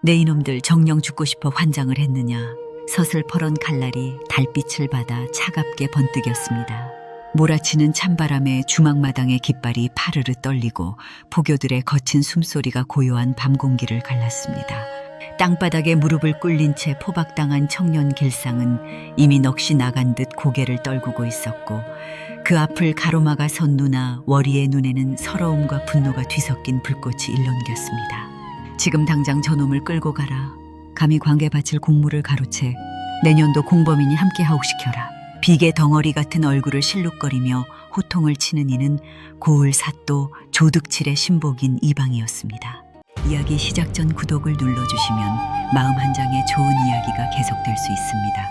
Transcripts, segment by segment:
내 이놈들 정령 죽고 싶어 환장을 했느냐. 서슬퍼런 칼날이 달빛을 받아 차갑게 번뜩였습니다. 몰아치는 찬바람에 주막마당의 깃발이 파르르 떨리고 포교들의 거친 숨소리가 고요한 밤 공기를 갈랐습니다. 땅바닥에 무릎을 꿇린 채 포박당한 청년 길상은 이미 넋이 나간 듯 고개를 떨구고 있었고 그 앞을 가로막아 선 누나 월이의 눈에는 서러움과 분노가 뒤섞인 불꽃이 일렁겼습니다. 지금 당장 저놈을 끌고 가라. 감히 관계 바칠 공물을 가로채 내년도 공범인이 함께 하옥시켜라. 비계 덩어리 같은 얼굴을 실룩거리며 호통을 치는 이는 고을 사또 조득칠의 신복인 이방이었습니다. 이야기 시작 전 구독을 눌러주시면 마음 한 장의 좋은 이야기가 계속될 수 있습니다.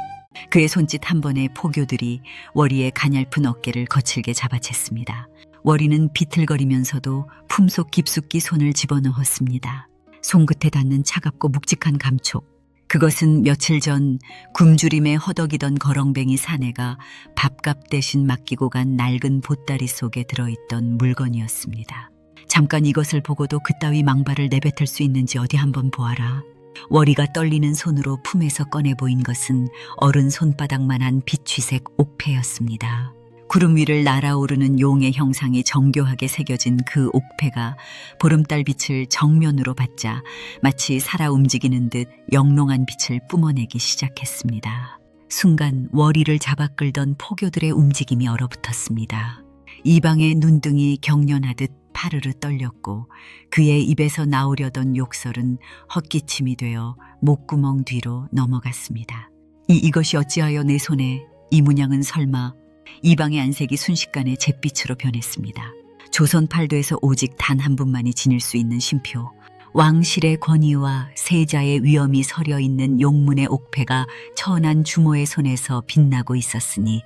그의 손짓 한 번에 포교들이 월이의 가냘픈 어깨를 거칠게 잡아챘습니다. 월이는 비틀거리면서도 품속 깊숙이 손을 집어넣었습니다. 손끝에 닿는 차갑고 묵직한 감촉. 그것은 며칠 전 굶주림에 허덕이던 거렁뱅이 사내가 밥값 대신 맡기고 간 낡은 보따리 속에 들어있던 물건이었습니다. 잠깐 이것을 보고도 그따위 망발을 내뱉을 수 있는지 어디 한번 보아라. 월이가 떨리는 손으로 품에서 꺼내 보인 것은 어른 손바닥만한 빛휘색 옥패였습니다. 구름 위를 날아오르는 용의 형상이 정교하게 새겨진 그 옥패가 보름달 빛을 정면으로 받자 마치 살아 움직이는 듯 영롱한 빛을 뿜어내기 시작했습니다. 순간 월이를 잡아 끌던 포교들의 움직임이 얼어붙었습니다. 이방의 눈등이 경련하듯 파르르 떨렸고 그의 입에서 나오려던 욕설은 헛기침이 되어 목구멍 뒤로 넘어갔습니다. 이것이 어찌하여 내 손에, 이 문양은 설마. 이방의 안색이 순식간에 잿빛으로 변했습니다. 조선 팔도에서 오직 단 한 분만이 지닐 수 있는 신표, 왕실의 권위와 세자의 위엄이 서려 있는 용문의 옥패가 천한 주모의 손에서 빛나고 있었으니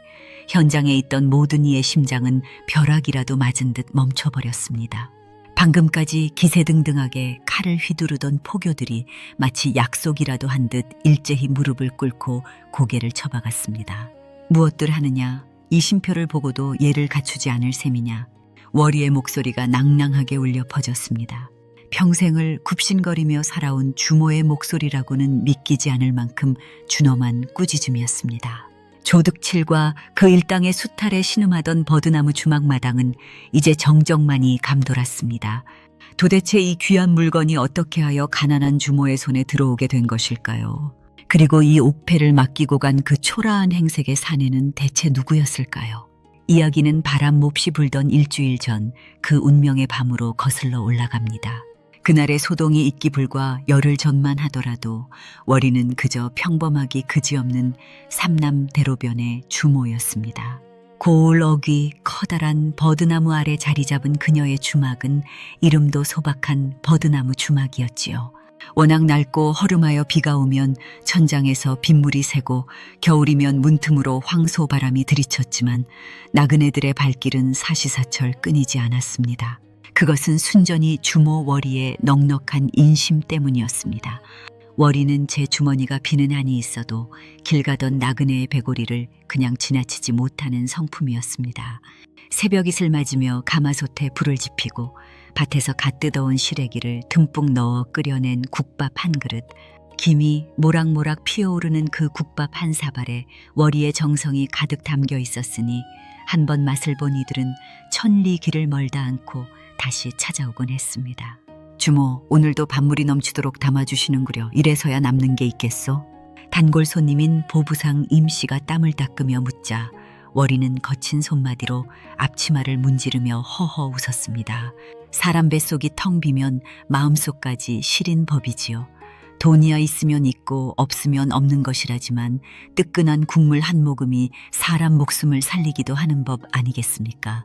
현장에 있던 모든 이의 심장은 벼락이라도 맞은 듯 멈춰버렸습니다. 방금까지 기세등등하게 칼을 휘두르던 포교들이 마치 약속이라도 한 듯 일제히 무릎을 꿇고 고개를 쳐박았습니다. 무엇들 하느냐? 이 심표를 보고도 예를 갖추지 않을 셈이냐. 월이의 목소리가 낭낭하게 울려 퍼졌습니다. 평생을 굽신거리며 살아온 주모의 목소리라고는 믿기지 않을 만큼 준엄한 꾸짖음이었습니다. 조득칠과 그 일당의 수탈에 신음하던 버드나무 주막마당은 이제 정적만이 감돌았습니다. 도대체 이 귀한 물건이 어떻게 하여 가난한 주모의 손에 들어오게 된 것일까요? 그리고 이 옥패를 맡기고 간 그 초라한 행색의 사내는 대체 누구였을까요? 이야기는 바람 몹시 불던 일주일 전 그 운명의 밤으로 거슬러 올라갑니다. 그날의 소동이 있기 불과 열흘 전만 하더라도 월이는 그저 평범하기 그지없는 삼남 대로변의 주모였습니다. 고울 어귀 커다란 버드나무 아래 자리 잡은 그녀의 주막은 이름도 소박한 버드나무 주막이었지요. 워낙 낡고 허름하여 비가 오면 천장에서 빗물이 새고 겨울이면 문틈으로 황소바람이 들이쳤지만 나그네들의 발길은 사시사철 끊이지 않았습니다. 그것은 순전히 주모 월이의 넉넉한 인심 때문이었습니다. 월이는 제 주머니가 비는 한이 있어도 길 가던 나그네의 배고리를 그냥 지나치지 못하는 성품이었습니다. 새벽잇을 맞으며 가마솥에 불을 지피고 밭에서 갓 뜯어온 시래기를 듬뿍 넣어 끓여낸 국밥 한 그릇, 김이 모락모락 피어오르는 그 국밥 한 사발에 월이의 정성이 가득 담겨 있었으니 한 번 맛을 본 이들은 천리 길을 멀다 않고 다시 찾아오곤 했습니다. 주모, 오늘도 밥물이 넘치도록 담아주시는구려. 이래서야 남는 게 있겠소? 단골 손님인 보부상 임씨가 땀을 닦으며 묻자 월이는 거친 손마디로 앞치마를 문지르며 허허 웃었습니다. 사람 뱃속이 텅 비면 마음속까지 시린 법이지요. 돈이야 있으면 있고 없으면 없는 것이라지만 뜨끈한 국물 한 모금이 사람 목숨을 살리기도 하는 법 아니겠습니까?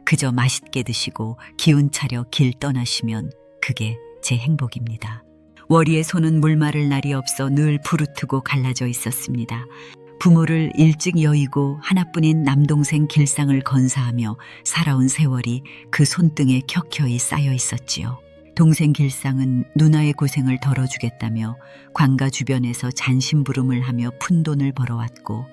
그저 맛있게 드시고 기운 차려 길 떠나시면 그게 제 행복입니다. 월이의 손은 물마를 날이 없어 늘 부르트고 갈라져 있었습니다. 부모를 일찍 여의고 하나뿐인 남동생 길상을 건사하며 살아온 세월이 그 손등에 켜켜이 쌓여 있었지요. 동생 길상은 누나의 고생을 덜어주겠다며 관가 주변에서 잔심부름을 하며 푼돈을 벌어왔고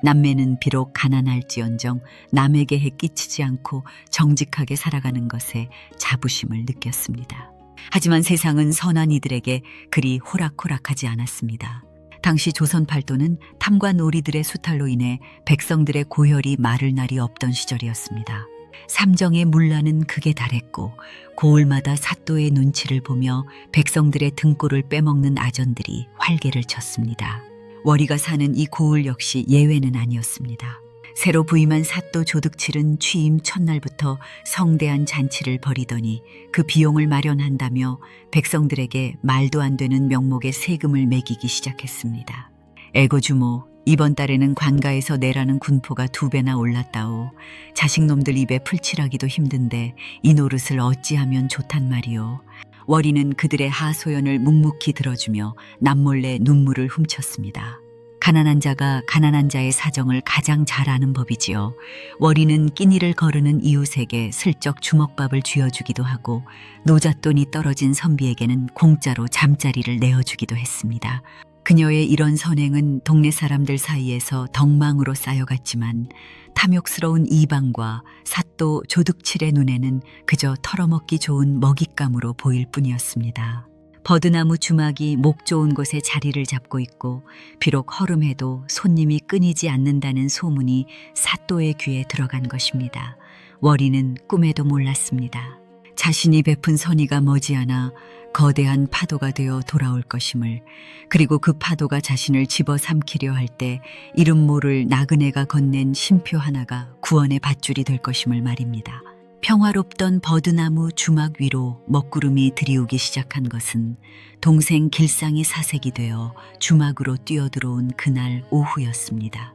남매는 비록 가난할지언정 남에게 해 끼치지 않고 정직하게 살아가는 것에 자부심을 느꼈습니다. 하지만 세상은 선한 이들에게 그리 호락호락하지 않았습니다. 당시 조선 팔도는 탐관 오리들의 수탈로 인해 백성들의 고혈이 마를 날이 없던 시절이었습니다. 삼정의 문란은 극에 달했고 고을마다 사또의 눈치를 보며 백성들의 등골을 빼먹는 아전들이 활개를 쳤습니다. 월이가 사는 이 고을 역시 예외는 아니었습니다. 새로 부임한 사또 조득칠은 취임 첫날부터 성대한 잔치를 벌이더니 그 비용을 마련한다며 백성들에게 말도 안 되는 명목의 세금을 매기기 시작했습니다. 애고주모, 이번 달에는 관가에서 내라는 군포가 2배나 올랐다오. 자식놈들 입에 풀칠하기도 힘든데 이 노릇을 어찌하면 좋단 말이오. 월이는 그들의 하소연을 묵묵히 들어주며 남몰래 눈물을 훔쳤습니다. 가난한 자가 가난한 자의 사정을 가장 잘 아는 법이지요. 월이는 끼니를 거르는 이웃에게 슬쩍 주먹밥을 쥐어주기도 하고 노잣돈이 떨어진 선비에게는 공짜로 잠자리를 내어주기도 했습니다. 그녀의 이런 선행은 동네 사람들 사이에서 덕망으로 쌓여갔지만 탐욕스러운 이방과 사또 조득칠의 눈에는 그저 털어먹기 좋은 먹잇감으로 보일 뿐이었습니다. 버드나무 주막이 목 좋은 곳에 자리를 잡고 있고 비록 허름해도 손님이 끊이지 않는다는 소문이 사또의 귀에 들어간 것입니다. 월이는 꿈에도 몰랐습니다. 자신이 베푼 선의가 머지않아 거대한 파도가 되어 돌아올 것임을, 그리고 그 파도가 자신을 집어삼키려 할 때 이름 모를 나그네가 건넨 신표 하나가 구원의 밧줄이 될 것임을 말입니다. 평화롭던 버드나무 주막 위로 먹구름이 들이오기 시작한 것은 동생 길상이 사색이 되어 주막으로 뛰어들어온 그날 오후였습니다.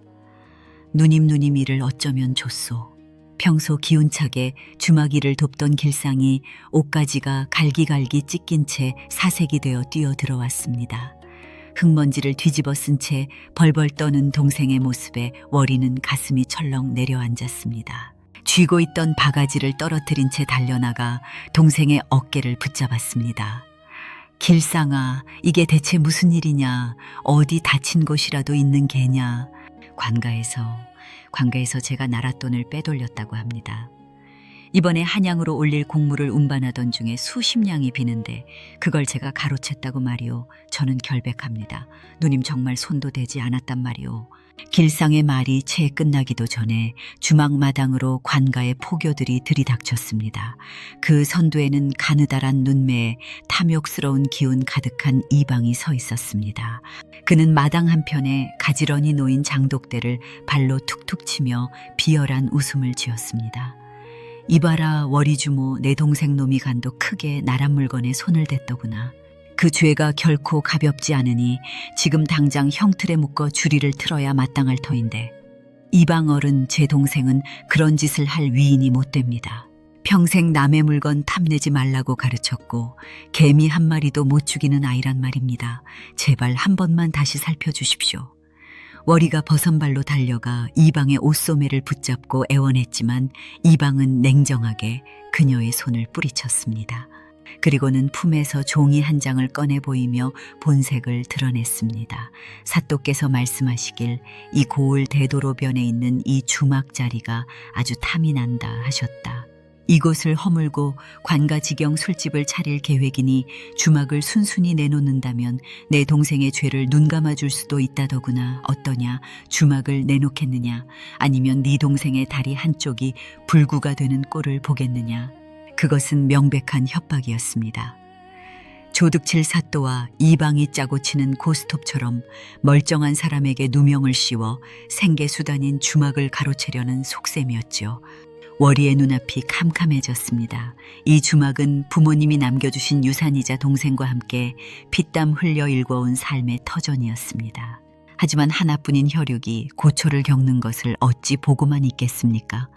누님 이를 어쩌면 좋소. 평소 기운차게 주막이를 돕던 길상이 옷가지가 갈기갈기 찢긴 채 사색이 되어 뛰어들어왔습니다. 흙먼지를 뒤집어 쓴 채 벌벌 떠는 동생의 모습에 월이는 가슴이 철렁 내려앉았습니다. 쥐고 있던 바가지를 떨어뜨린 채 달려나가 동생의 어깨를 붙잡았습니다. 길상아, 이게 대체 무슨 일이냐? 어디 다친 곳이라도 있는 게냐? 관가에서 제가 나랏돈을 빼돌렸다고 합니다. 이번에 한양으로 올릴 공무를 운반하던 중에 수십 냥이 비는데 그걸 제가 가로챘다고 말이오. 저는 결백합니다. 누님 정말 손도 대지 않았단 말이오. 길상의 말이 채 끝나기도 전에 주막마당으로 관가의 포교들이 들이닥쳤습니다. 그 선두에는 가느다란 눈매에 탐욕스러운 기운 가득한 이방이 서 있었습니다. 그는 마당 한편에 가지런히 놓인 장독대를 발로 툭툭 치며 비열한 웃음을 지었습니다. 이봐라 월이주모, 내 동생 놈이 간도 크게 나란 물건에 손을 댔더구나. 그 죄가 결코 가볍지 않으니 지금 당장 형틀에 묶어 주리를 틀어야 마땅할 터인데 이방 어른 제 동생은 그런 짓을 할 위인이 못 됩니다. 평생 남의 물건 탐내지 말라고 가르쳤고 개미 한 마리도 못 죽이는 아이란 말입니다. 제발 한 번만 다시 살펴주십시오. 월이가 버선발로 달려가 이방의 옷소매를 붙잡고 애원했지만 이방은 냉정하게 그녀의 손을 뿌리쳤습니다. 그리고는 품에서 종이 한 장을 꺼내 보이며 본색을 드러냈습니다. 사또께서 말씀하시길 이 고을 대도로변에 있는 이 주막 자리가 아주 탐이 난다 하셨다. 이곳을 허물고 관가지경 술집을 차릴 계획이니 주막을 순순히 내놓는다면 내 동생의 죄를 눈감아줄 수도 있다더구나. 어떠냐? 주막을 내놓겠느냐? 아니면 네 동생의 다리 한쪽이 불구가 되는 꼴을 보겠느냐? 그것은 명백한 협박이었습니다. 조득칠 사또와 이방이 짜고 치는 고스톱처럼 멀쩡한 사람에게 누명을 씌워 생계수단인 주막을 가로채려는 속셈이었죠. 월이의 눈앞이 캄캄해졌습니다. 이 주막은 부모님이 남겨주신 유산이자 동생과 함께 피땀 흘려 일궈온 삶의 터전이었습니다. 하지만 하나뿐인 혈육이 고초를 겪는 것을 어찌 보고만 있겠습니까?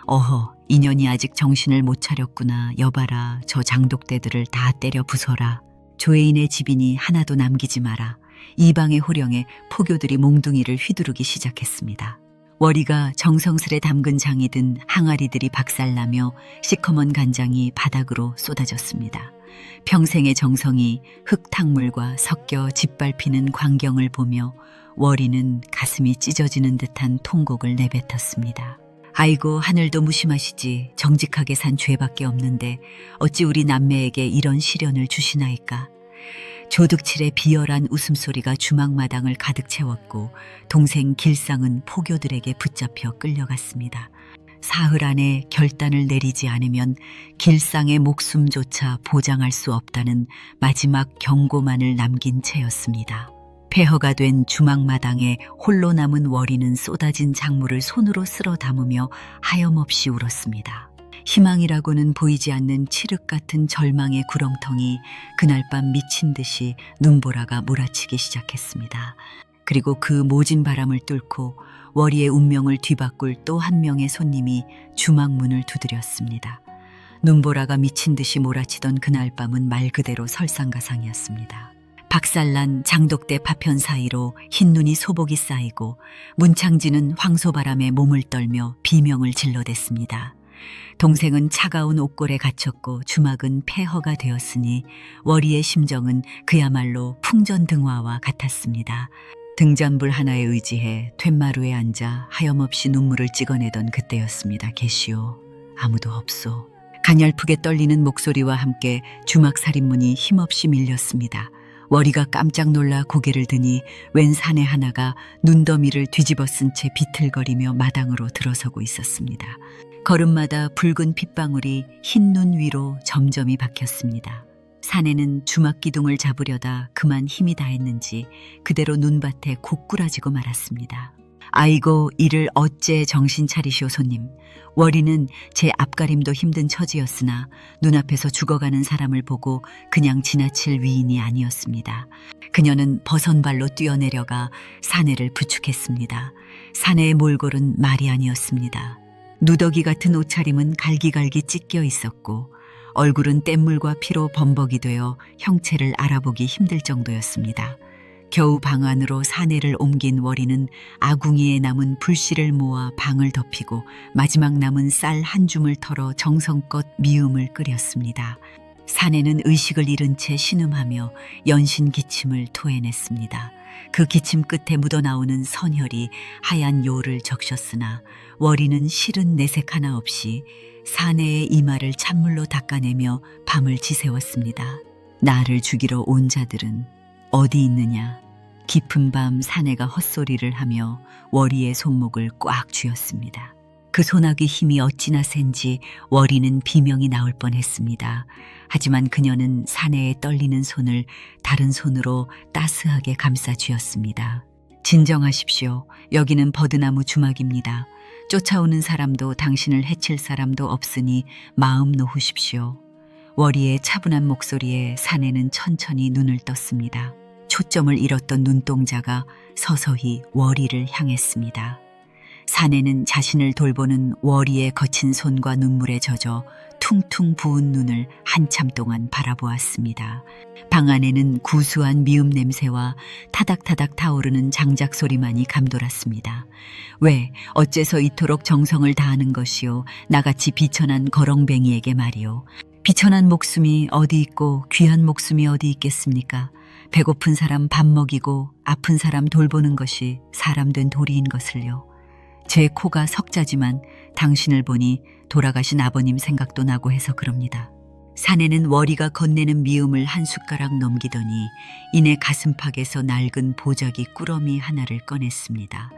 어허, 인연이 아직 정신을 못 차렸구나. 여봐라, 저 장독대들을 다 때려 부숴라. 조혜인의 집이니 하나도 남기지 마라. 이방의 호령에 포교들이 몽둥이를 휘두르기 시작했습니다. 월이가 정성스레 담근 장이 든 항아리들이 박살나며 시커먼 간장이 바닥으로 쏟아졌습니다. 평생의 정성이 흙탕물과 섞여 짓밟히는 광경을 보며 월이는 가슴이 찢어지는 듯한 통곡을 내뱉었습니다. 아이고 하늘도 무심하시지. 정직하게 산 죄밖에 없는데 어찌 우리 남매에게 이런 시련을 주시나이까. 조득칠의 비열한 웃음소리가 주막마당을 가득 채웠고 동생 길상은 포교들에게 붙잡혀 끌려갔습니다. 사흘 안에 결단을 내리지 않으면 길상의 목숨조차 보장할 수 없다는 마지막 경고만을 남긴 채였습니다. 폐허가 된 주막마당에 홀로 남은 월이는 쏟아진 작물을 손으로 쓸어 담으며 하염없이 울었습니다. 희망이라고는 보이지 않는 칠흑 같은 절망의 구렁텅이 그날 밤 미친 듯이 눈보라가 몰아치기 시작했습니다. 그리고 그 모진 바람을 뚫고 월이의 운명을 뒤바꿀 또 한 명의 손님이 주막 문을 두드렸습니다. 눈보라가 미친 듯이 몰아치던 그날 밤은 말 그대로 설상가상이었습니다. 박살난 장독대 파편 사이로 흰눈이 소복이 쌓이고 문창진은 황소바람에 몸을 떨며 비명을 질러댔습니다. 동생은 차가운 옥골에 갇혔고 주막은 폐허가 되었으니 월이의 심정은 그야말로 풍전등화와 같았습니다. 등잔불 하나에 의지해 툇마루에 앉아 하염없이 눈물을 찍어내던 그때였습니다. 계시오. 아무도 없소. 가냘프게 떨리는 목소리와 함께 주막 살인문이 힘없이 밀렸습니다. 월이가 깜짝 놀라 고개를 드니 웬 사내 하나가 눈더미를 뒤집어 쓴 채 비틀거리며 마당으로 들어서고 있었습니다. 걸음마다 붉은 핏방울이 흰 눈 위로 점점이 박혔습니다. 사내는 주막 기둥을 잡으려다 그만 힘이 다했는지 그대로 눈밭에 고꾸라지고 말았습니다. 아이고 이를 어째 정신 차리시오 손님. 월이는 제 앞가림도 힘든 처지였으나 눈앞에서 죽어가는 사람을 보고 그냥 지나칠 위인이 아니었습니다. 그녀는 버선발로 뛰어내려가 사내를 부축했습니다. 사내의 몰골은 말이 아니었습니다. 누더기 같은 옷차림은 갈기갈기 찢겨 있었고 얼굴은 뗏물과 피로 범벅이 되어 형체를 알아보기 힘들 정도였습니다. 겨우 방 안으로 사내를 옮긴 월이는 아궁이에 남은 불씨를 모아 방을 덮이고 마지막 남은 쌀 한 줌을 털어 정성껏 미음을 끓였습니다. 사내는 의식을 잃은 채 신음하며 연신 기침을 토해냈습니다. 그 기침 끝에 묻어나오는 선혈이 하얀 요를 적셨으나 월이는 실은 내색 하나 없이 사내의 이마를 찬물로 닦아내며 밤을 지새웠습니다. 나를 죽이러 온 자들은 어디 있느냐. 깊은 밤 사내가 헛소리를 하며 월이의 손목을 꽉 쥐었습니다. 그 소나기 힘이 어찌나 센지 월이는 비명이 나올 뻔했습니다. 하지만 그녀는 사내의 떨리는 손을 다른 손으로 따스하게 감싸 쥐었습니다. 진정하십시오. 여기는 버드나무 주막입니다. 쫓아오는 사람도 당신을 해칠 사람도 없으니 마음 놓으십시오. 월이의 차분한 목소리에 사내는 천천히 눈을 떴습니다. 초점을 잃었던 눈동자가 서서히 월이를 향했습니다. 사내는 자신을 돌보는 월이의 거친 손과 눈물에 젖어 퉁퉁 부은 눈을 한참 동안 바라보았습니다. 방 안에는 구수한 미움 냄새와 타닥타닥 타오르는 장작 소리만이 감돌았습니다. 왜 어째서 이토록 정성을 다하는 것이요. 나같이 비천한 거렁뱅이에게 말이요. 비천한 목숨이 어디 있고 귀한 목숨이 어디 있겠습니까? 배고픈 사람 밥 먹이고 아픈 사람 돌보는 것이 사람 된 도리인 것을요. 제 코가 석자지만 당신을 보니 돌아가신 아버님 생각도 나고 해서 그럽니다. 사내는 월이가 건네는 미음을 한 숟가락 넘기더니 이내 가슴팍에서 낡은 보자기 꾸러미 하나를 꺼냈습니다.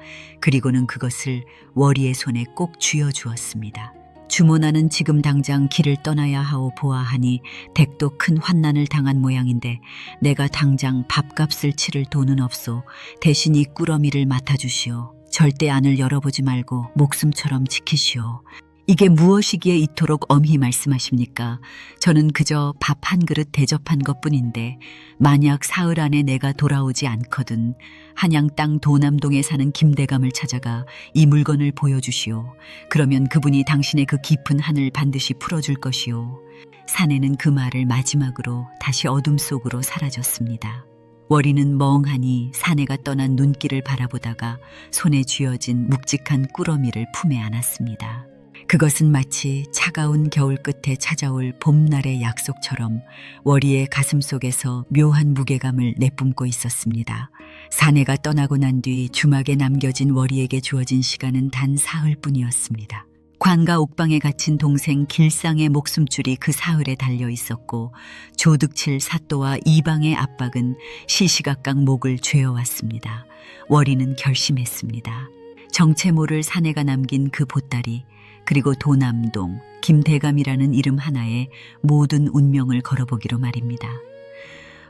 그리고는 그것을 월이의 손에 꼭 쥐어주었습니다. 주모나는 지금 당장 길을 떠나야 하오 보아하니 댁도 큰 환난을 당한 모양인데 내가 당장 밥값을 치를 돈은 없소. 대신 이 꾸러미를 맡아주시오. 절대 안을 열어보지 말고 목숨처럼 지키시오. 이게 무엇이기에 이토록 엄히 말씀하십니까? 저는 그저 밥 한 그릇 대접한 것뿐인데 만약 사흘 안에 내가 돌아오지 않거든 한양 땅 도남동에 사는 김대감을 찾아가 이 물건을 보여주시오. 그러면 그분이 당신의 그 깊은 한을 반드시 풀어줄 것이오. 사내는 그 말을 마지막으로 다시 어둠 속으로 사라졌습니다. 월이는 멍하니 사내가 떠난 눈길을 바라보다가 손에 쥐어진 묵직한 꾸러미를 품에 안았습니다. 그것은 마치 차가운 겨울 끝에 찾아올 봄날의 약속처럼 월이의 가슴속에서 묘한 무게감을 내뿜고 있었습니다. 사내가 떠나고 난 뒤 주막에 남겨진 월이에게 주어진 시간은 단 사흘뿐이었습니다. 관가 옥방에 갇힌 동생 길상의 목숨줄이 그 사흘에 달려 있었고 조득칠 사또와 이방의 압박은 시시각각 목을 죄어왔습니다. 월이는 결심했습니다. 정체 모를 사내가 남긴 그 보따리 그리고 도남동, 김대감이라는 이름 하나에 모든 운명을 걸어보기로 말입니다.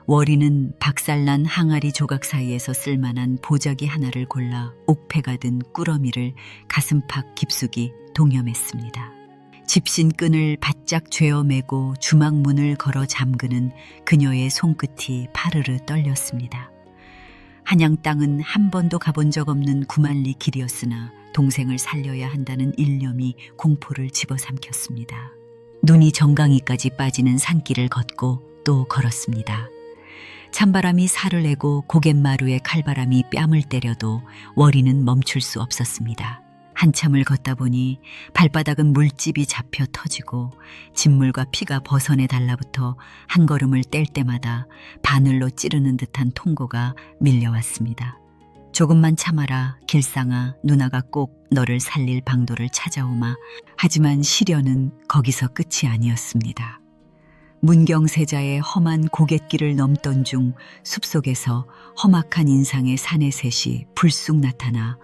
월이는 박살난 항아리 조각 사이에서 쓸만한 보자기 하나를 골라 옥패가 든 꾸러미를 가슴팍 깊숙이 동염했습니다. 집신 끈을 바짝 죄어매고 주막문을 걸어 잠그는 그녀의 손끝이 파르르 떨렸습니다. 한양 땅은 한 번도 가본 적 없는 9만리 길이었으나 동생을 살려야 한다는 일념이 공포를 집어삼켰습니다. 눈이 정강이까지 빠지는 산길을 걷고 또 걸었습니다. 찬바람이 살을 내고 고갯마루에 칼바람이 뺨을 때려도 월이는 멈출 수 없었습니다. 한참을 걷다 보니 발바닥은 물집이 잡혀 터지고 진물과 피가 벗어내 달라붙어 한 걸음을 뗄 때마다 바늘로 찌르는 듯한 통고가 밀려왔습니다. 조금만 참아라 길상아, 누나가 꼭 너를 살릴 방도를 찾아오마. 하지만 시련은 거기서 끝이 아니었습니다. 문경세자의 험한 고갯길을 넘던 중 숲속에서 험악한 인상의 사내셋이 불쑥 나타나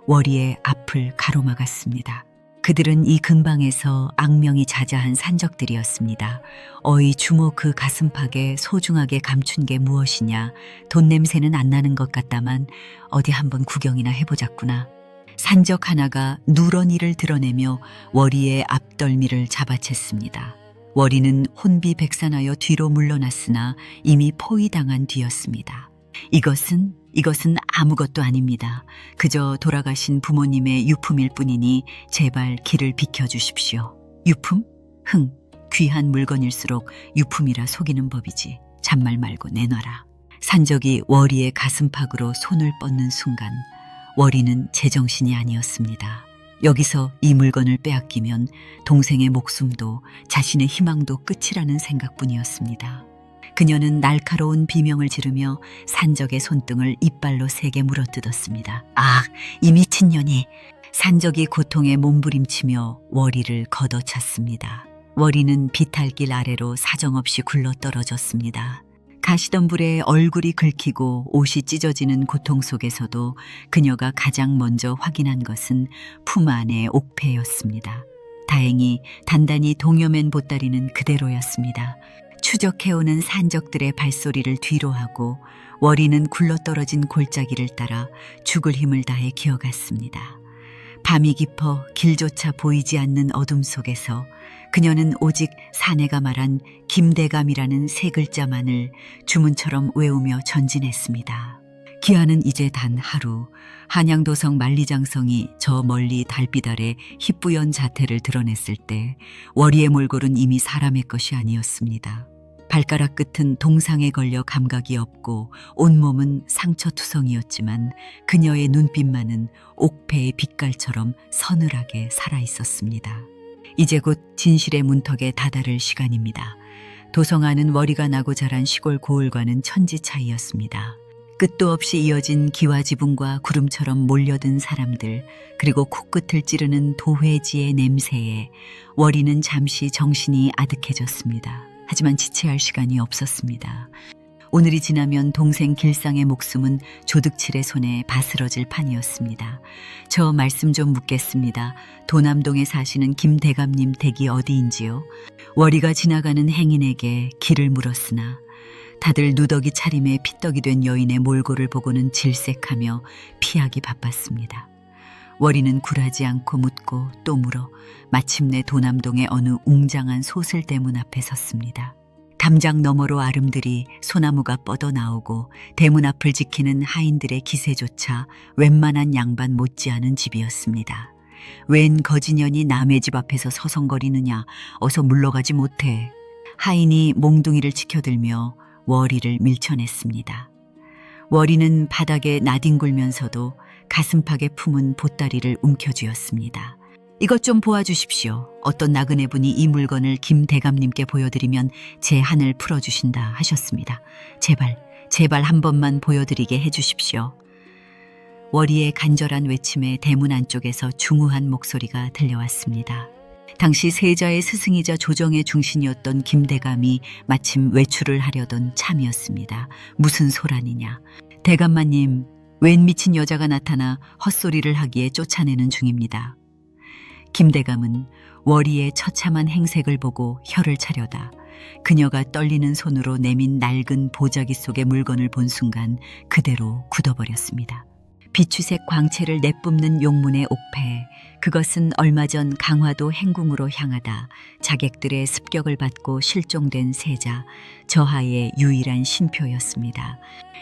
월이의 앞을 가로막았습니다. 그들은 이 근방에서 악명이 자자한 산적들이었습니다. 어이 주모 그 가슴팍에 소중하게 감춘 게 무엇이냐. 돈 냄새는 안 나는 것 같다만 어디 한번 구경이나 해보자꾸나. 산적 하나가 누런이를 드러내며 월이의 앞덜미를 잡아챘습니다. 월이는 혼비백산하여 뒤로 물러났으나 이미 포위당한 뒤였습니다. 이것은 아무것도 아닙니다. 그저 돌아가신 부모님의 유품일 뿐이니 제발 길을 비켜주십시오. 유품? 귀한 물건일수록 유품이라 속이는 법이지. 잔말 말고 내놔라. 산적이 월이의 가슴팍으로 손을 뻗는 순간 월이는 제정신이 아니었습니다. 여기서 이 물건을 빼앗기면 동생의 목숨도 자신의 희망도 끝이라는 생각뿐이었습니다. 그녀는 날카로운 비명을 지르며 산적의 손등을 이빨로 세게 물어뜯었습니다. 아, 이 미친년이! 산적이 고통에 몸부림치며 월이를 걷어찼습니다. 월이는 비탈길 아래로 사정없이 굴러떨어졌습니다. 가시던 불에 얼굴이 긁히고 옷이 찢어지는 고통 속에서도 그녀가 가장 먼저 확인한 것은 품 안의 옥패였습니다. 다행히 단단히 동여맨 보따리는 그대로였습니다. 추적해오는 산적들의 발소리를 뒤로하고 월이는 굴러떨어진 골짜기를 따라 죽을 힘을 다해 기어갔습니다. 밤이 깊어 길조차 보이지 않는 어둠 속에서 그녀는 오직 사내가 말한 김대감이라는 세 글자만을 주문처럼 외우며 전진했습니다. 기한은 이제 단 하루. 한양도성 만리장성이 저 멀리 달빛 아래 희뿌연 자태를 드러냈을 때 월이의 몰골은 이미 사람의 것이 아니었습니다. 발가락 끝은 동상에 걸려 감각이 없고 온몸은 상처투성이었지만 그녀의 눈빛만은 옥패의 빛깔처럼 서늘하게 살아있었습니다. 이제 곧 진실의 문턱에 다다를 시간입니다. 도성안은 월이가 나고 자란 시골 고을과는 천지 차이였습니다. 끝도 없이 이어진 기와 지붕과 구름처럼 몰려든 사람들, 그리고 코끝을 찌르는 도회지의 냄새에 월이는 잠시 정신이 아득해졌습니다. 하지만 지체할 시간이 없었습니다. 오늘이 지나면 동생 길상의 목숨은 조득칠의 손에 바스러질 판이었습니다. 저 말씀 좀 묻겠습니다. 도남동에 사시는 김대감님 댁이 어디인지요? 월이가 지나가는 행인에게 길을 물었으나 다들 누더기 차림에 피떡이 된 여인의 몰골을 보고는 질색하며 피하기 바빴습니다. 월이는 굴하지 않고 묻고 또 물어 마침내 도남동의 어느 웅장한 소슬대문 앞에 섰습니다. 담장 너머로 아름드리 소나무가 뻗어나오고 대문 앞을 지키는 하인들의 기세조차 웬만한 양반 못지않은 집이었습니다. 웬 거지년이 남의 집 앞에서 서성거리느냐, 어서 물러가지 못해. 하인이 몽둥이를 치켜들며 월이를 밀쳐냈습니다. 월이는 바닥에 나뒹굴면서도 가슴팍에 품은 보따리를 움켜쥐었습니다. 이것 좀 보아주십시오. 어떤 나그네 분이 이 물건을 김 대감님께 보여드리면 제 한을 풀어주신다 하셨습니다. 제발 한 번만 보여드리게 해주십시오. 월이의 간절한 외침에 대문 안쪽에서 중후한 목소리가 들려왔습니다. 당시 세자의 스승이자 조정의 중신이었던 김대감이 마침 외출을 하려던 참이었습니다. 무슨 소란이냐. 대감마님, 웬 미친 여자가 나타나 헛소리를 하기에 쫓아내는 중입니다. 김대감은 월이의 처참한 행색을 보고 혀를 차려다 그녀가 떨리는 손으로 내민 낡은 보자기 속의 물건을 본 순간 그대로 굳어버렸습니다. 비추색 광채를 내뿜는 용문의 옥패, 그것은 얼마 전 강화도 행궁으로 향하다 자객들의 습격을 받고 실종된 세자 저하의 유일한 신표였습니다.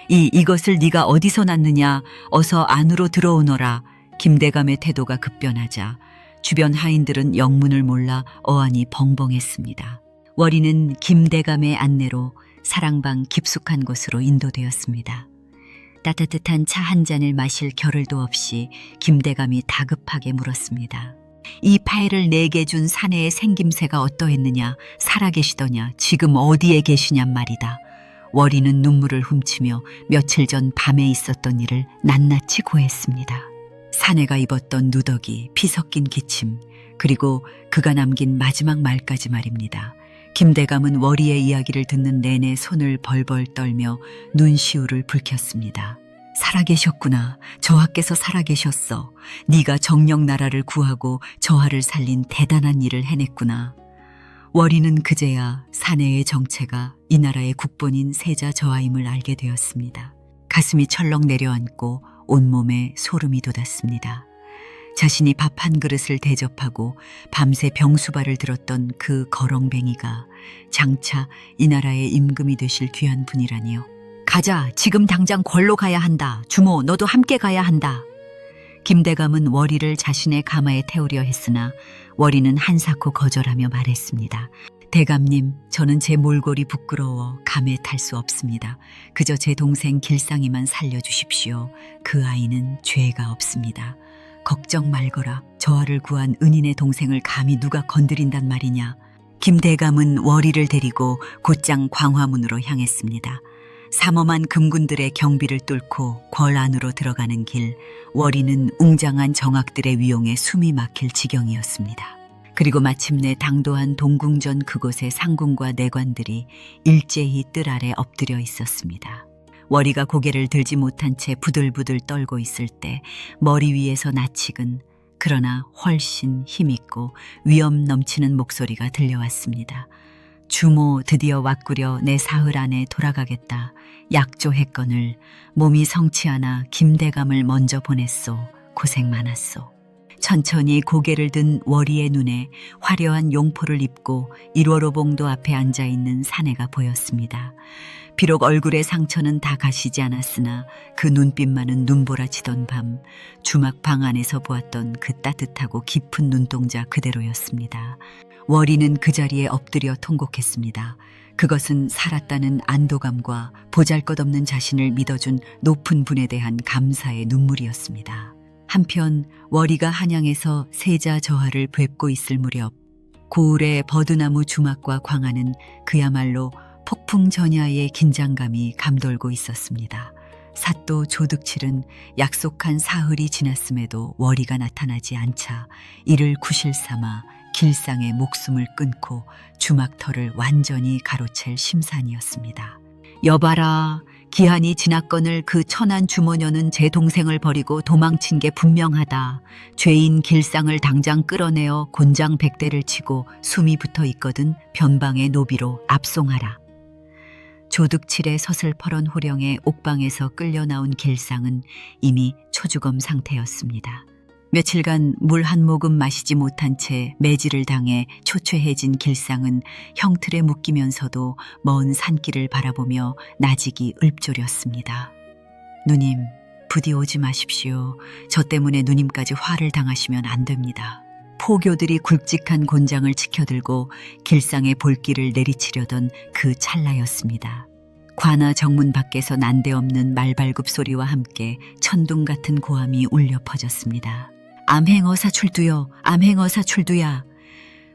이것을 네가 어디서 났느냐, 어서 안으로 들어오너라. 김대감의 태도가 급변하자 주변 하인들은 영문을 몰라 어안이 벙벙했습니다. 월이는 김대감의 안내로 사랑방 깊숙한 곳으로 인도되었습니다. 따뜻한 차 한 잔을 마실 겨를도 없이 김대감이 다급하게 물었습니다. 이 파일을 내게 준 사내의 생김새가 어떠했느냐, 살아계시더냐, 지금 어디에 계시냔 말이다. 월이는 눈물을 훔치며 며칠 전 밤에 있었던 일을 낱낱이 고했습니다. 사내가 입었던 누더기, 피 섞인 기침, 그리고 그가 남긴 마지막 말까지 말입니다. 김대감은 월이의 이야기를 듣는 내내 손을 벌벌 떨며 눈시울을 붉혔습니다. 살아계셨구나. 저하께서 살아계셨어. 네가 정령나라를 구하고 저하를 살린 대단한 일을 해냈구나. 월이는 그제야 사내의 정체가 이 나라의 국본인 세자 저하임을 알게 되었습니다. 가슴이 철렁 내려앉고 온몸에 소름이 돋았습니다. 자신이 밥 한 그릇을 대접하고 밤새 병수발을 들었던 그 거렁뱅이가 장차 이 나라의 임금이 되실 귀한 분이라니요. 가자, 지금 당장 궐로 가야 한다. 주모, 너도 함께 가야 한다. 김대감은 월이를 자신의 가마에 태우려 했으나 월이는 한사코 거절하며 말했습니다. 대감님, 저는 제 몰골이 부끄러워 감에 탈 수 없습니다. 그저 제 동생 길상이만 살려주십시오. 그 아이는 죄가 없습니다. 걱정 말거라. 저하를 구한 은인의 동생을 감히 누가 건드린단 말이냐. 김대감은 월이를 데리고 곧장 광화문으로 향했습니다. 삼엄한 금군들의 경비를 뚫고 궐 안으로 들어가는 길, 월이는 웅장한 정악들의 위용에 숨이 막힐 지경이었습니다. 그리고 마침내 당도한 동궁전 그곳의 상궁과 내관들이 일제히 뜰 아래 엎드려 있었습니다. 월이가 고개를 들지 못한 채 부들부들 떨고 있을 때 머리 위에서 나치근 그러나 훨씬 힘있고 위엄 넘치는 목소리가 들려왔습니다. 주모, 드디어 왔구려. 내 사흘 안에 돌아가겠다. 약조했거늘 몸이 성치 않아 김대감을 먼저 보냈소. 고생 많았소. 천천히 고개를 든 월이의 눈에 화려한 용포를 입고 일월호봉도 앞에 앉아있는 사내가 보였습니다. 비록 얼굴의 상처는 다 가시지 않았으나 그 눈빛만은 눈보라치던 밤 주막 방 안에서 보았던 그 따뜻하고 깊은 눈동자 그대로였습니다. 월이는 그 자리에 엎드려 통곡했습니다. 그것은 살았다는 안도감과 보잘것없는 자신을 믿어준 높은 분에 대한 감사의 눈물이었습니다. 한편 월이가 한양에서 세자 저하를 뵙고 있을 무렵 고을의 버드나무 주막과 광안은 그야말로 폭풍전야의 긴장감이 감돌고 있었습니다. 사또 조득칠은 약속한 사흘이 지났음에도 월이가 나타나지 않자 이를 구실 삼아 길상의 목숨을 끊고 주막터를 완전히 가로챌 심산이었습니다. 여봐라, 기한이 지났거늘 그 천한 주모녀는 제 동생을 버리고 도망친 게 분명하다. 죄인 길상을 당장 끌어내어 곤장 100대를 치고 숨이 붙어 있거든 변방의 노비로 압송하라. 조득칠의 서슬퍼런 호령에 옥방에서 끌려 나온 길상은 이미 초주검 상태였습니다. 며칠간 물 한 모금 마시지 못한 채 매질을 당해 초췌해진 길상은 형틀에 묶이면서도 먼 산길을 바라보며 나직이 읊조렸습니다. 누님, 부디 오지 마십시오. 저 때문에 누님까지 화를 당하시면 안 됩니다. 포교들이 굵직한 곤장을 치켜들고 길상의 볼길을 내리치려던 그 찰나였습니다. 관아 정문 밖에서 난데없는 말발굽 소리와 함께 천둥 같은 고함이 울려 퍼졌습니다. 암행어사 출두여, 암행어사 출두야.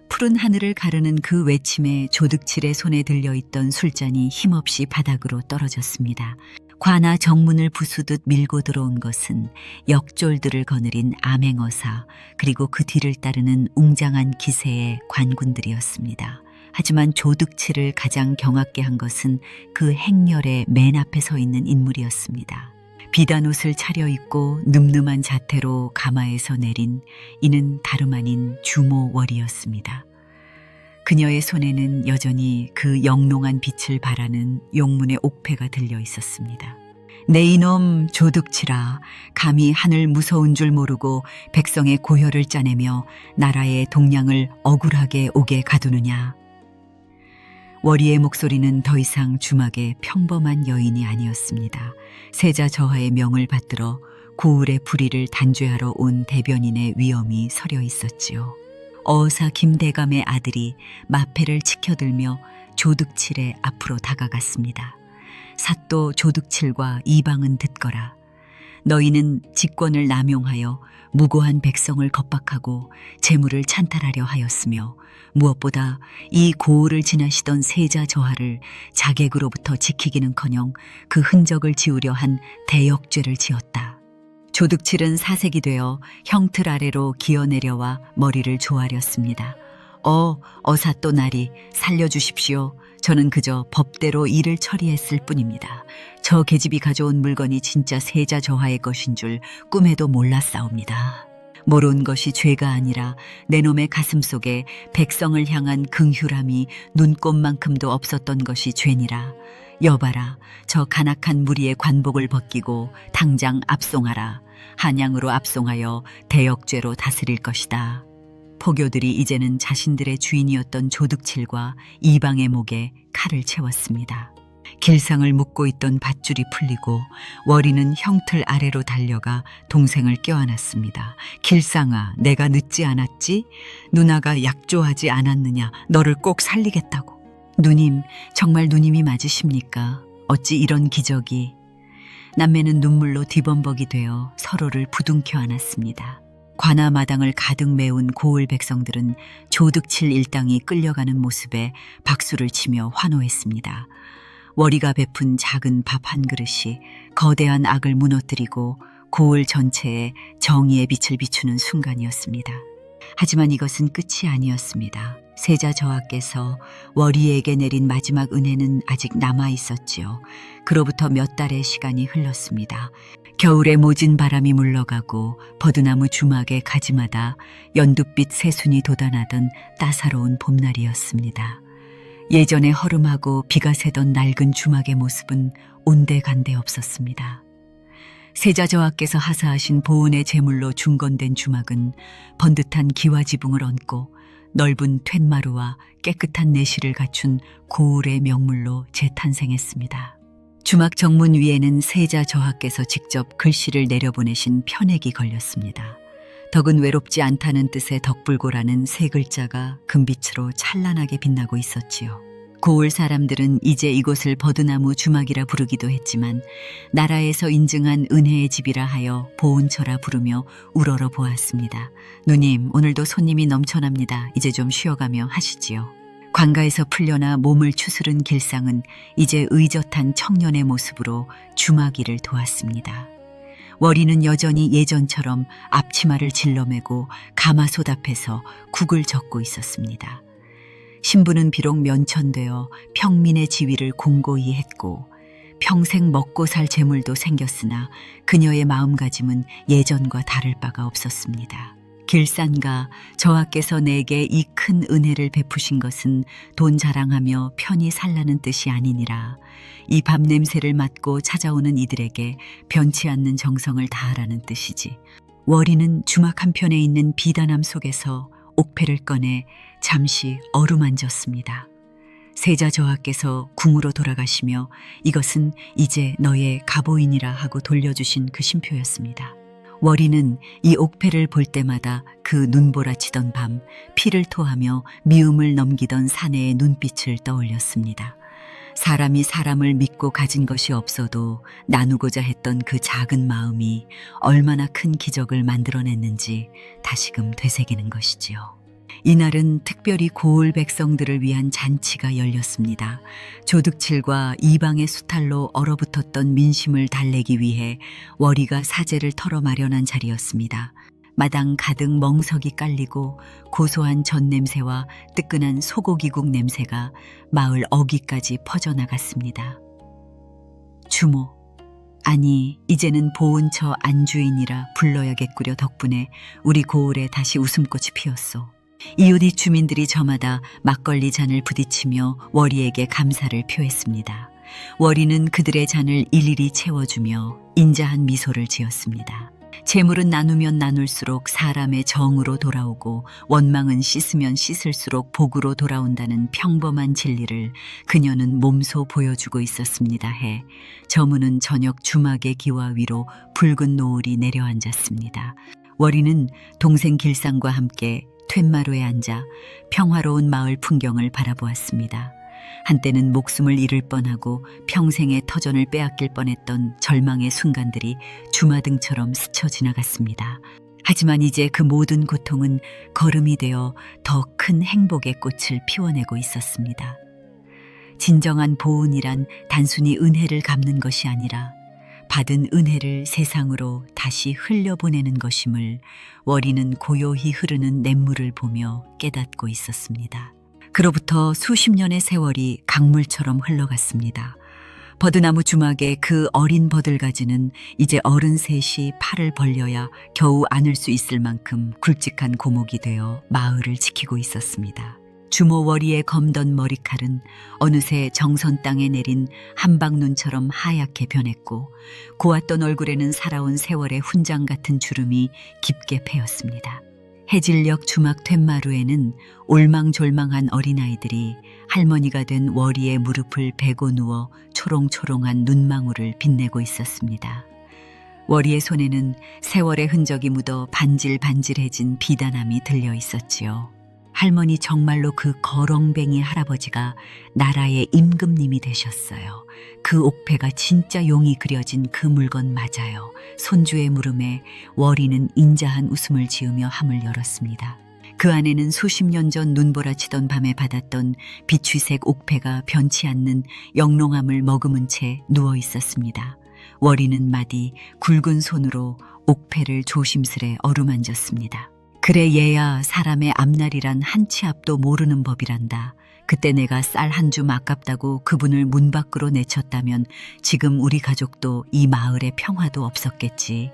푸른 하늘을 가르는 그 외침에 조득칠의 손에 들려있던 술잔이 힘없이 바닥으로 떨어졌습니다. 관아 정문을 부수듯 밀고 들어온 것은 역졸들을 거느린 암행어사 그리고 그 뒤를 따르는 웅장한 기세의 관군들이었습니다. 하지만 조득치를 가장 경악게 한 것은 그 행렬의 맨 앞에 서 있는 인물이었습니다. 비단옷을 차려입고 늠름한 자태로 가마에서 내린 이는 다름 아닌 주모월이었습니다. 그녀의 손에는 여전히 그 영롱한 빛을 발하는 용문의 옥패가 들려 있었습니다. 내 이놈 조득치라, 감히 하늘 무서운 줄 모르고 백성의 고혈을 짜내며 나라의 동량을 억울하게 오게 가두느냐. 월이의 목소리는 더 이상 주막의 평범한 여인이 아니었습니다. 세자 저하의 명을 받들어 고을의 불의를 단죄하러 온 대변인의 위엄이 서려 있었지요. 어사 김대감의 아들이 마패를 치켜들며 조득칠의 앞으로 다가갔습니다. 사또 조득칠과 이방은 듣거라. 너희는 직권을 남용하여 무고한 백성을 겁박하고 재물을 찬탈하려 하였으며 무엇보다 이 고을을 지나시던 세자 저하를 자객으로부터 지키기는커녕 그 흔적을 지우려 한 대역죄를 지었다. 조득칠은 사색이 되어 형틀 아래로 기어내려와 머리를 조아렸습니다. 어사또 나리 살려주십시오. 저는 그저 법대로 일을 처리했을 뿐입니다. 저 계집이 가져온 물건이 진짜 세자 저하의 것인 줄 꿈에도 몰랐사옵니다. 모르는 것이 죄가 아니라 내 놈의 가슴 속에 백성을 향한 긍휼함이 눈꼽만큼도 없었던 것이 죄니라. 여봐라, 저 간악한 무리의 관복을 벗기고 당장 압송하라. 한양으로 압송하여 대역죄로 다스릴 것이다. 포교들이 이제는 자신들의 주인이었던 조득칠과 이방의 목에 칼을 채웠습니다. 길상을 묶고 있던 밧줄이 풀리고 월이는 형틀 아래로 달려가 동생을 껴안았습니다. 길상아, 내가 늦지 않았지? 누나가 약조하지 않았느냐? 너를 꼭 살리겠다고. 누님, 정말 누님이 맞으십니까? 어찌 이런 기적이. 남매는 눈물로 뒤범벅이 되어 서로를 부둥켜 안았습니다. 관아 마당을 가득 메운 고을 백성들은 조득칠 일당이 끌려가는 모습에 박수를 치며 환호했습니다. 월이가 베푼 작은 밥 한 그릇이 거대한 악을 무너뜨리고 고을 전체에 정의의 빛을 비추는 순간이었습니다. 하지만 이것은 끝이 아니었습니다. 세자 저하께서 월이에게 내린 마지막 은혜는 아직 남아 있었지요. 그로부터 몇 달의 시간이 흘렀습니다. 겨울에 모진 바람이 물러가고 버드나무 주막의 가지마다 연두빛 새순이 돋아나던 따사로운 봄날이었습니다. 예전에 허름하고 비가 새던 낡은 주막의 모습은 온데간데 없었습니다. 세자 저하께서 하사하신 보은의 제물로 중건된 주막은 번듯한 기와지붕을 얹고 넓은 툇마루와 깨끗한 내실을 갖춘 고을의 명물로 재탄생했습니다. 주막 정문 위에는 세자 저하께서 직접 글씨를 내려보내신 편액이 걸렸습니다. 덕은 외롭지 않다는 뜻의 덕불고라는 세 글자가 금빛으로 찬란하게 빛나고 있었지요. 고을 사람들은 이제 이곳을 버드나무 주막이라 부르기도 했지만 나라에서 인증한 은혜의 집이라 하여 보은처라 부르며 우러러 보았습니다. 누님, 오늘도 손님이 넘쳐납니다. 이제 좀 쉬어가며 하시지요. 관가에서 풀려나 몸을 추스른 길상은 이제 의젓한 청년의 모습으로 주막일을 도왔습니다. 월이는 여전히 예전처럼 앞치마를 질러매고 가마솥 앞에서 국을 젓고 있었습니다. 신부는 비록 면천되어 평민의 지위를 공고히 했고 평생 먹고 살 재물도 생겼으나 그녀의 마음가짐은 예전과 다를 바가 없었습니다. 길상가, 저하께서 내게 이 큰 은혜를 베푸신 것은 돈 자랑하며 편히 살라는 뜻이 아니니라. 이 밥 냄새를 맡고 찾아오는 이들에게 변치 않는 정성을 다하라는 뜻이지. 월이는 주막 한편에 있는 비단함 속에서 옥패를 꺼내 잠시 어루만졌습니다. 세자 저하께서 궁으로 돌아가시며 이것은 이제 너의 가보인이라 하고 돌려주신 그 신표였습니다. 월이는 이 옥패를 볼 때마다 그 눈보라치던 밤 피를 토하며 미움을 넘기던 사내의 눈빛을 떠올렸습니다. 사람이 사람을 믿고 가진 것이 없어도 나누고자 했던 그 작은 마음이 얼마나 큰 기적을 만들어냈는지 다시금 되새기는 것이지요. 이날은 특별히 고을 백성들을 위한 잔치가 열렸습니다. 조득칠과 이방의 수탈로 얼어붙었던 민심을 달래기 위해 월이가 사제를 털어 마련한 자리였습니다. 마당 가득 멍석이 깔리고 고소한 전 냄새와 뜨끈한 소고기국 냄새가 마을 어귀까지 퍼져나갔습니다. 주모, 아니 이제는 보은처 안주인이라 불러야겠구려. 덕분에 우리 고을에 다시 웃음꽃이 피었소. 이웃 주민들이 저마다 막걸리 잔을 부딪히며 월이에게 감사를 표했습니다. 월이는 그들의 잔을 일일이 채워주며 인자한 미소를 지었습니다. 재물은 나누면 나눌수록 사람의 정으로 돌아오고 원망은 씻으면 씻을수록 복으로 돌아온다는 평범한 진리를 그녀는 몸소 보여주고 있었습니다. 해 저무는 저녁 주막의 기와 위로 붉은 노을이 내려앉았습니다. 월이는 동생 길상과 함께 툇마루에 앉아 평화로운 마을 풍경을 바라보았습니다. 한때는 목숨을 잃을 뻔하고 평생의 터전을 빼앗길 뻔했던 절망의 순간들이 주마등처럼 스쳐 지나갔습니다. 하지만 이제 그 모든 고통은 걸음이 되어 더 큰 행복의 꽃을 피워내고 있었습니다. 진정한 보은이란 단순히 은혜를 갚는 것이 아니라 받은 은혜를 세상으로 다시 흘려보내는 것임을 월이는 고요히 흐르는 냇물을 보며 깨닫고 있었습니다. 그로부터 수십 년의 세월이 강물처럼 흘러갔습니다. 버드나무 주막의 그 어린 버들가지는 이제 어른 셋이 팔을 벌려야 겨우 안을 수 있을 만큼 굵직한 고목이 되어 마을을 지키고 있었습니다. 주모 월이의 검던 머리칼은 어느새 정선 땅에 내린 한방눈처럼 하얗게 변했고 고왔던 얼굴에는 살아온 세월의 훈장 같은 주름이 깊게 패였습니다. 해질녘 주막 툇마루에는 올망졸망한 어린아이들이 할머니가 된 월이의 무릎을 베고 누워 초롱초롱한 눈망울을 빛내고 있었습니다. 월이의 손에는 세월의 흔적이 묻어 반질반질해진 비단함이 들려 있었지요. 할머니 정말로 그 거렁뱅이 할아버지가 나라의 임금님이 되셨어요. 그 옥패가 진짜 용이 그려진 그 물건 맞아요. 손주의 물음에 월이는 인자한 웃음을 지으며 함을 열었습니다. 그 안에는 수십 년 전 눈보라치던 밤에 받았던 비취색 옥패가 변치 않는 영롱함을 머금은 채 누워 있었습니다. 월이는 마디 굵은 손으로 옥패를 조심스레 어루만졌습니다. 그래 얘야 사람의 앞날이란 한 치 앞도 모르는 법이란다. 그때 내가 쌀 한 줌 아깝다고 그분을 문 밖으로 내쳤다면 지금 우리 가족도 이 마을에 평화도 없었겠지.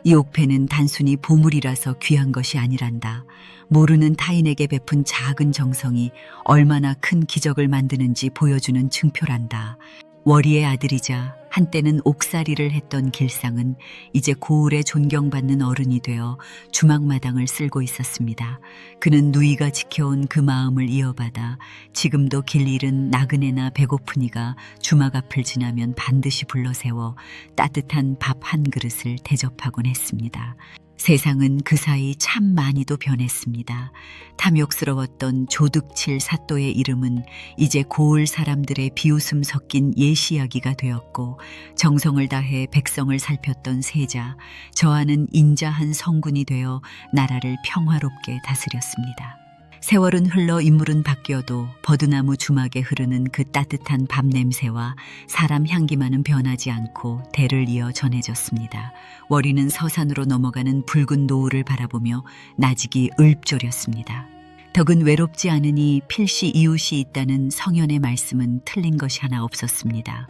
이 옥패는 단순히 보물이라서 귀한 것이 아니란다. 모르는 타인에게 베푼 작은 정성이 얼마나 큰 기적을 만드는지 보여주는 증표란다. 월이의 아들이자 한때는 옥살이를 했던 길상은 이제 고을에 존경받는 어른이 되어 주막마당을 쓸고 있었습니다. 그는 누이가 지켜온 그 마음을 이어받아 지금도 길 잃은 나그네나 배고프니가 주막 앞을 지나면 반드시 불러세워 따뜻한 밥 한 그릇을 대접하곤 했습니다. 세상은 그 사이 참 많이도 변했습니다. 탐욕스러웠던 조득칠 사또의 이름은 이제 고을 사람들의 비웃음 섞인 예시야기가 되었고 정성을 다해 백성을 살폈던 세자, 저하는 인자한 성군이 되어 나라를 평화롭게 다스렸습니다. 세월은 흘러 인물은 바뀌어도 버드나무 주막에 흐르는 그 따뜻한 밥 냄새와 사람 향기만은 변하지 않고 대를 이어 전해졌습니다. 월이는 서산으로 넘어가는 붉은 노을을 바라보며 나직이 읊조렸습니다. 덕은 외롭지 않으니 필시 이웃이 있다는 성현의 말씀은 틀린 것이 하나 없었습니다.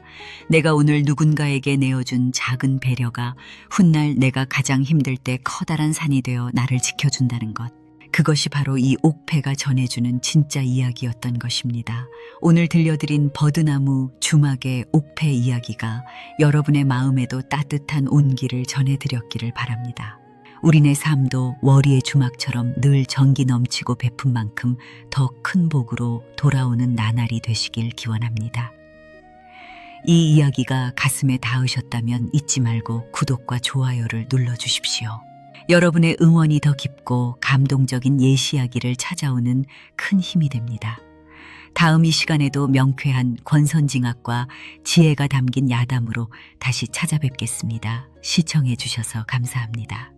내가 오늘 누군가에게 내어준 작은 배려가 훗날 내가 가장 힘들 때 커다란 산이 되어 나를 지켜준다는 것. 그것이 바로 이 옥패가 전해주는 진짜 이야기였던 것입니다. 오늘 들려드린 버드나무 주막의 옥패 이야기가 여러분의 마음에도 따뜻한 온기를 전해드렸기를 바랍니다. 우리네 삶도 월이의 주막처럼 늘 정기 넘치고 베푼 만큼 더 큰 복으로 돌아오는 나날이 되시길 기원합니다. 이 이야기가 가슴에 닿으셨다면 잊지 말고 구독과 좋아요를 눌러주십시오. 여러분의 응원이 더 깊고 감동적인 예시이야기를 찾아오는 큰 힘이 됩니다. 다음 이 시간에도 명쾌한 권선징악과 지혜가 담긴 야담으로 다시 찾아뵙겠습니다. 시청해 주셔서 감사합니다.